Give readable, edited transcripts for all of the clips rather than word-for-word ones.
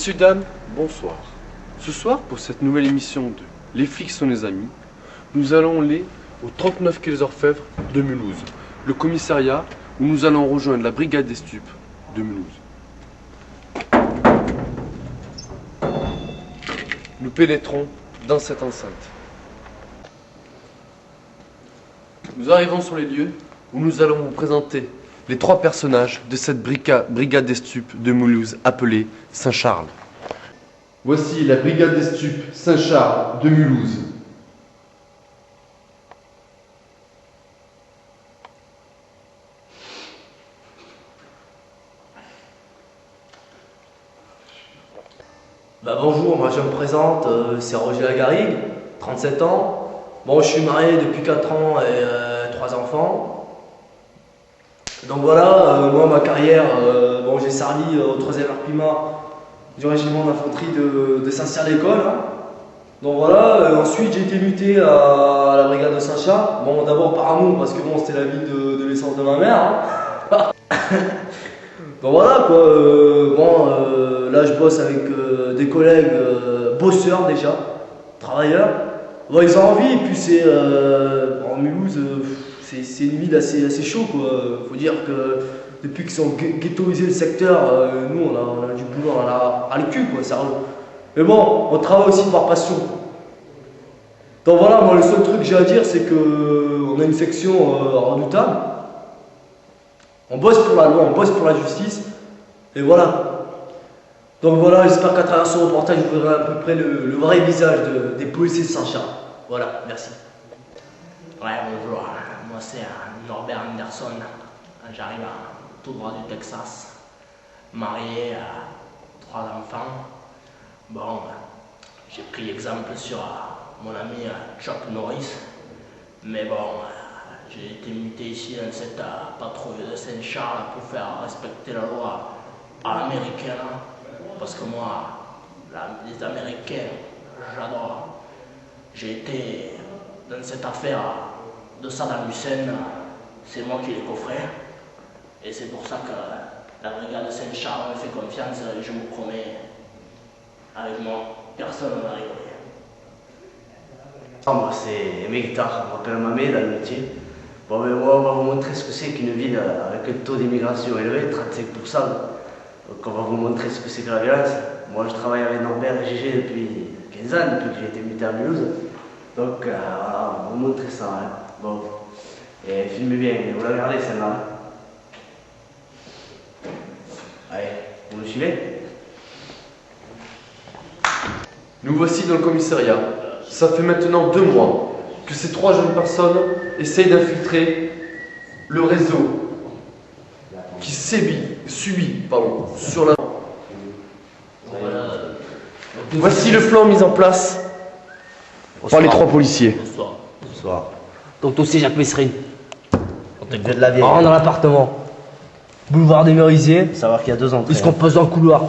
Messieurs, dames, bonsoir. Ce soir, pour cette nouvelle émission de Les flics sont nos amis, nous allons aller au 39 quai des Orfèvres de Mulhouse, le commissariat où nous allons rejoindre la brigade des stupes de Mulhouse. Nous pénétrons dans cette enceinte. Nous arrivons sur les lieux où nous allons vous présenter les trois personnages de cette brigade des stupes de Mulhouse appelée Saint-Charles. Voici la brigade des stupes Saint-Charles de Mulhouse. Bonjour, moi je me présente, c'est Roger Lagarigue, 37 ans. Bon, je suis marié depuis 4 ans et 3 enfants. Donc voilà, moi ma carrière, j'ai servi au 3e RPIMA du régiment d'infanterie de Saint-Cyr-l'École. Hein. Donc voilà, ensuite j'ai été muté à la brigade de Saint-Charles. Bon, d'abord par amour, parce que bon, c'était la ville de l'essence de ma mère. Hein. Donc voilà quoi, là je bosse avec des collègues bosseurs déjà, travailleurs. Bon, ils ont envie, et puis c'est en Mulhouse, c'est une ville assez chaud quoi. Faut dire que depuis qu'ils ont ghettoisé le secteur, nous on a du boulot, on a le cul quoi, sérieux. Mais bon, on travaille aussi par passion. Donc voilà, moi le seul truc que j'ai à dire c'est que on a une section redoutable. On bosse pour la loi, on bosse pour la justice, et voilà. Donc voilà, j'espère qu'à travers ce reportage, vous verrez à peu près le vrai visage des policiers de Saint-Charles. Voilà, merci. Ouais, bonjour, moi c'est Norbert Anderson, j'arrive tout droit du Texas, marié, 3 enfants. Bon, j'ai pris exemple sur mon ami Chuck Norris, mais bon, j'ai été muté ici dans cette patrouille de Saint-Charles pour faire respecter la loi à l'américaine, parce que moi, les Américains, j'adore. J'ai été dans cette affaire de Saddam Hussein, c'est moi qui l'ai coffré, et c'est pour ça que la brigade de Saint-Charles me fait confiance et je me promets, avec moi, personne ne va rigoler. Moi c'est Megtar, on m'appelle Mamé dans le métier. Bon, mais moi, on va vous montrer ce que c'est qu'une ville avec un taux d'immigration élevé, 35%. Donc on va vous montrer ce que c'est que la violence. Moi je travaille avec Norbert et Gégé depuis 15 ans, depuis que j'ai été muté à Mulhouse. Donc voilà, on va vous montrer ça. Hein. Bon, et filmez bien, vous la regardez celle-là. Hein. Allez, vous me suivez? Nous voici dans le commissariat. Ça fait maintenant 2 mois que ces 3 jeunes personnes essayent d'infiltrer le réseau qui subit sur la... Voici le plan mis en place par les 3 policiers. Bonsoir. Bonsoir. Donc toi aussi, Jacques Messrine. On est de la vieille. On rentre dans l'appartement. Boulevard des Merisiers. Savoir qu'il y a 2 entrées. Puisqu'on pose dans le couloir.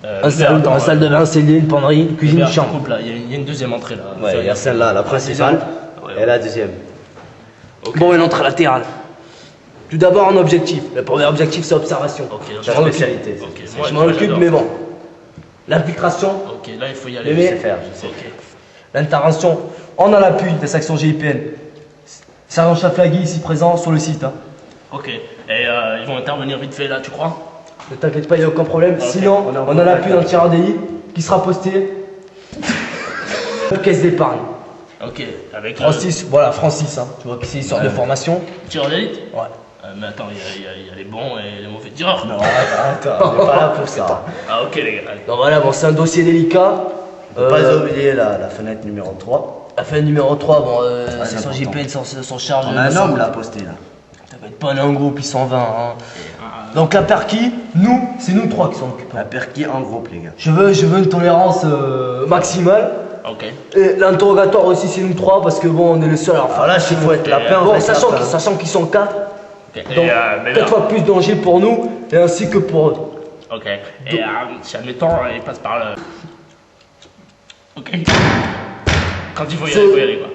Un salle de bain, un cellier, une penderie, une cuisine, une chambre. Là, il y a une deuxième entrée là. Ouais, il y a celle-là, la principale, et la deuxième. Okay. Bon, une entrée latérale. Tout d'abord, un objectif. Le premier objectif, c'est observation. Ok, La spécialité. ok, Je m'en occupe, mais bon. L'infiltration, Ok, là il faut y aller. Je sais faire, je sais. Ok. l'intervention, on a l'appui des sections GIPN. Sergent Chaflagui ici présent sur le site. Hein. Ok. Et ils vont intervenir vite fait là, tu crois? Ne t'inquiète pas, il n'y a aucun problème. Ok. Sinon, on a l'appui d'un tir ADI qui sera posté caisse d'épargne. Ok. Avec Francis, voilà, Francis, hein. Tu vois qui c'est histoire de formation. tireur d'élite? Ouais. Mais attends, il y a les bons et les mauvais tireurs. Non, arrête, on n'est pas là pour ça. Ah ok les gars. Donc voilà, bon, c'est un dossier délicat. Faut pas oublier la fenêtre numéro 3. La fin numéro 3, bon, c'est section important. GIPN s'en charge. On a un homme là posté là. T'inquiète pas, on est un groupe, ils sont 20. Hein. Donc la perquis, c'est nous 3 qui s'en occupent. La perquis en groupe les gars. Je veux une tolérance maximale. Ok. Et l'interrogatoire aussi, c'est nous 3 parce que bon, on est le seul à en faire. Alors là, il faut être lapin. Bon, sachant qu'ils sont 4, Ok. donc Mais 4 fois plus de danger pour nous et ainsi que pour eux. Ok. Et si admettons, il passe par le. Ok. Quand il faut y aller quoi.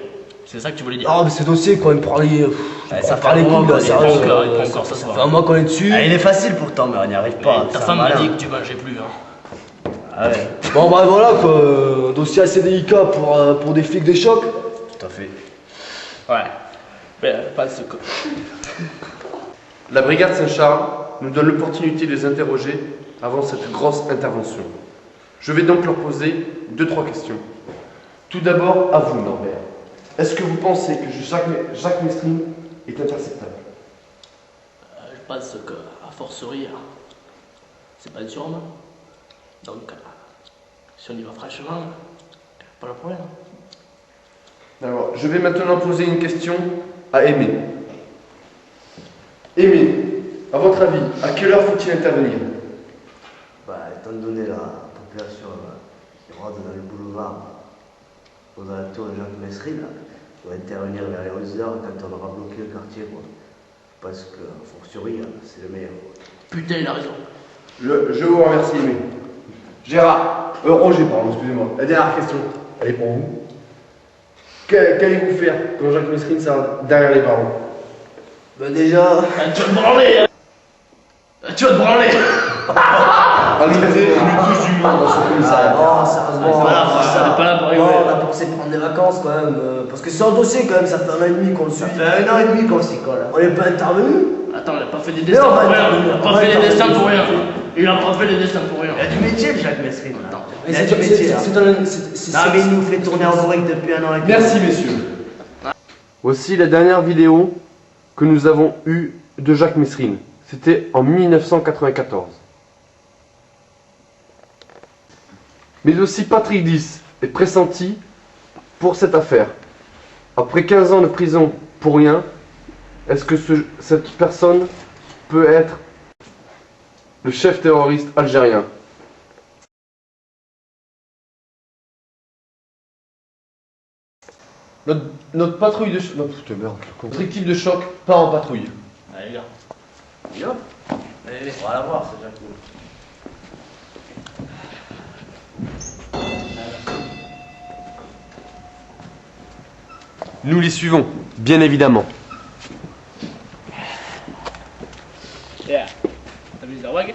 C'est ça que tu voulais dire? Ah, mais ce dossier, quand il me prend les. Ça prend les fait un coups, mois là, qu'on sérieux. est pas Il prend encore, ça se Ça fait voit. un mois qu'on est dessus. Ah, il est facile pourtant, mais on n'y arrive pas. Ta c'est femme un m'a malin. dit que tu mangeais plus. Hein. Ah ouais, Bon bah voilà quoi, dossier assez délicat pour des flics des chocs. tout à fait. Ouais. Mais pas ce que. La brigade Saint-Charles nous donne l'opportunité de les interroger avant cette grosse intervention. Je vais donc leur poser 2-3 questions. Tout d'abord, à vous, Norbert. Est-ce que vous pensez que Jacques Mestring est interceptable? Je pense que, à forcerie, c'est pas sûr, non? Donc, si on y va franchement, pas le problème. Alors, je vais maintenant poser une question à Aimé. Aimé, à votre avis, à quelle heure faut-il intervenir? Bah, étant donné la population qui rôde dans le boulevard, aux alentours de Jacques Mestring, on va intervenir vers les 11h quand on aura bloqué le quartier, quoi. Je pense que, a fortiori, c'est le meilleur. Putain, il a raison. Je vous remercie, Aimé. Gérard, Roger, pardon, excusez-moi. La dernière question, elle est pour vous. Qu'allez-vous faire quand Jacques Mestring sera derrière les barreaux? Bah déjà... Tu vas te branler. Tu vas te branler. Analysez une touche d'humour dans ce commissariat. Non, sérieusement, Voilà, on n'est pas là pour rigoler. on a pensé prendre des vacances quand même, parce que c'est un dossier quand même, ça fait 1 an et demi qu'on le suit. Ça fait 1 an et demi qu'on s'y colle. On n'est pas intervenu. Attends, il a pas fait des Mais dessins on va pour rien. intervenir, Il a on pas va fait des intervenir. dessins pour rien. Il a pas fait des dessins pour rien. Il y a du métier, Jacques Mestring. Il y a Mais du métier, là. c'est Non, mais il nous fait tourner en brique depuis 1 an et demi. Merci, messieurs. Voici la dernière vidéo que nous avons eue de Jacques Mestring. C'était en 1994. Mais aussi Patrick Dys est pressenti pour cette affaire. Après 15 ans de prison pour rien, est-ce que cette personne peut être le chef terroriste algérien? Notre patrouille de choc... putain, merde. Notre équipe de choc part en patrouille. Allez, les gars. Yo. Allez, on va la voir, c'est déjà cool. Nous les suivons, bien évidemment. Yeah. T'as vu les airbags?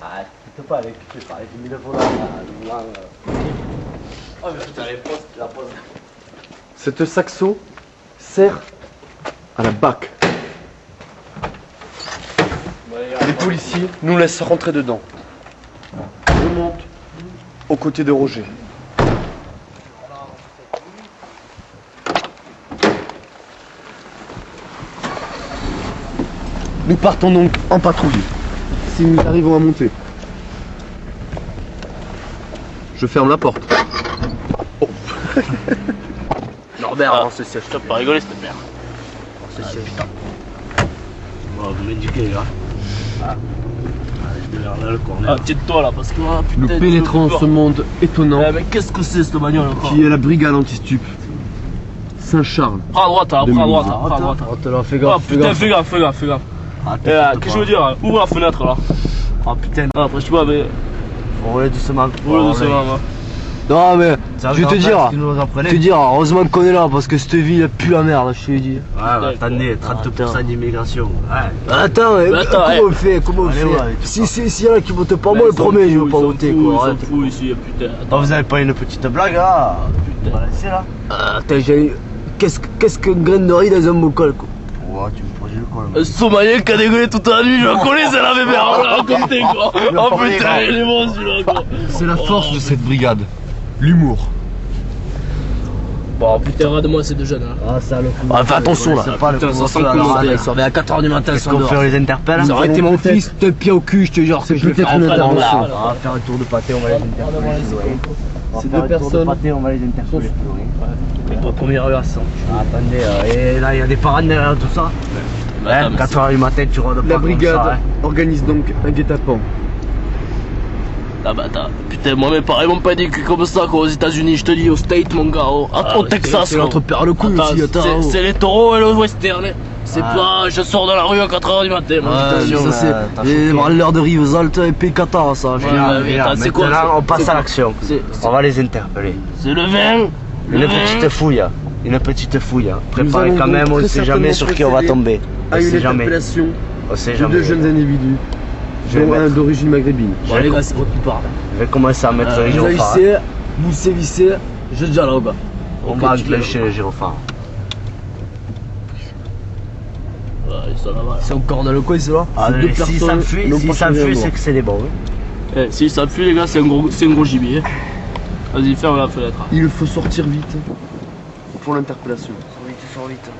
Ah, tu peux pas avec, tu peux pas avec 1000 volants là. Oh, mais putain, la pause. Cette saxo sert à la BAC. Bon, les gars, Les policiers nous laissent rentrer dedans. Je monte aux côtés de Roger. Nous partons donc en patrouille. Si nous arrivons à monter. Je ferme la porte. Norbert, on se siège. T'as pas rigolé, cette merde. On se siège. Bon, vous m'indiquez, les gars. Je vais vers le corner. Ah, tiens-toi là, parce que là, putain. Nous pénétrons ce monde étonnant Eh, mais qu'est-ce que c'est cette bagnole encore? qui est la brigade anti-stup Saint-Charles. Prends à droite, là, prends à droite, là, prends à droite. Oh, t'as là, fais Oh gaffe, fais putain, gaffe. fais gaffe, fais gaffe, fais gaffe. Et là, qu'est-ce que je veux dire? Ouvre la fenêtre là. Oh putain, Ah, après, je sais pas, mais. on roule doucement. Ouvre doucement, moi. Non mais, je vais te dire, Ouais, heureusement qu'on est là, parce que cette ville elle pue la merde, je te l'ai dit. bah, attendez, 30% d'immigration. Ouais. Attends, Mais attends, comment on fait, comment on Allez, fait ouais, Si y en a qui votent pas, moi le premier je veux pas voter quoi. Ils arrête. s'en foutent ici, putain. Oh, vous avez pas une petite blague là? Putain. On va laisser là. Attends, qu'est-ce qu'une graine de riz dans un bocal quoi. Ouais, tu me poses le col. Un Somalien qui a dégueulé toute la nuit, je le connais, c'est la bébé, on l'a raconté quoi. Oh putain, il est bon celui-là quoi. C'est la force de cette brigade. L'humour. Bon, putain, rade-moi ces deux jeunes là. Ah ça le coup. Ah, fais attention là. C'est pas le Putain, ça sent couvre-feu à le la coup, rade. Ils sont réveillés à 4h du matin, ils Qu'est-ce sont qu'on dehors. fait, on les interpelle? Ça aurait été mon fils, t'es pied au cul, je te jure que je le fais en peut-être une intervention. intervention. On va faire un tour de pâté, on va les interpeller. On va Ces faire deux un tour de personnes pâté, on va les interpeller. Et toi, première heure à 100. Ah, attendez, et là il y a des parades derrière tout ça. Attends, mais 4h du matin, tu rôdes pas La comme brigade ça, hein. organise donc un guet-apens. Ah bah attends, putain, moi mes parents m'ont pas dit que comme ça quoi aux États-Unis, je te dis, au State mon gars, au Texas. C'est notre père le coup Attends, aussi, attends. c'est les taureaux et le western. C'est Ah. pas, je sors de la rue à 4h du matin. moi, Ouais, je t'assure. ça c'est t'as les choqué. branleurs de Rivesaltes et P14 ça. Ouais, Viens, mais viens, attends, c'est quoi, maintenant, c'est- on passe c'est à quoi l'action. C'est On va les interpeller. le vin. Une le petite vin. fouille. Une petite fouille. Nous Préparez allons quand donc même, on très ne sait jamais certainement sur qui on va procéder tomber. On À une sait jamais. interpellation On sait de jamais. deux jeunes individus Je vais mettre. D'origine maghrébine. Bon les gars, c'est moi qui parle. Je vais commencer à mettre les Vous gyrophares. haïssez, vous sévissez, je dialogue. On Ok, va tu enclencher les gyrophares. Ouais, ils sont là-bas. C'est encore dans le coin, c'est là. Allez, si ça fuit, c'est que c'est des bons. Eh, si ça fuit, les gars, c'est un gros gibier. Vas-y, ferme la fenêtre. Il faut sortir vite pour l'interpellation. Vite, sors vite.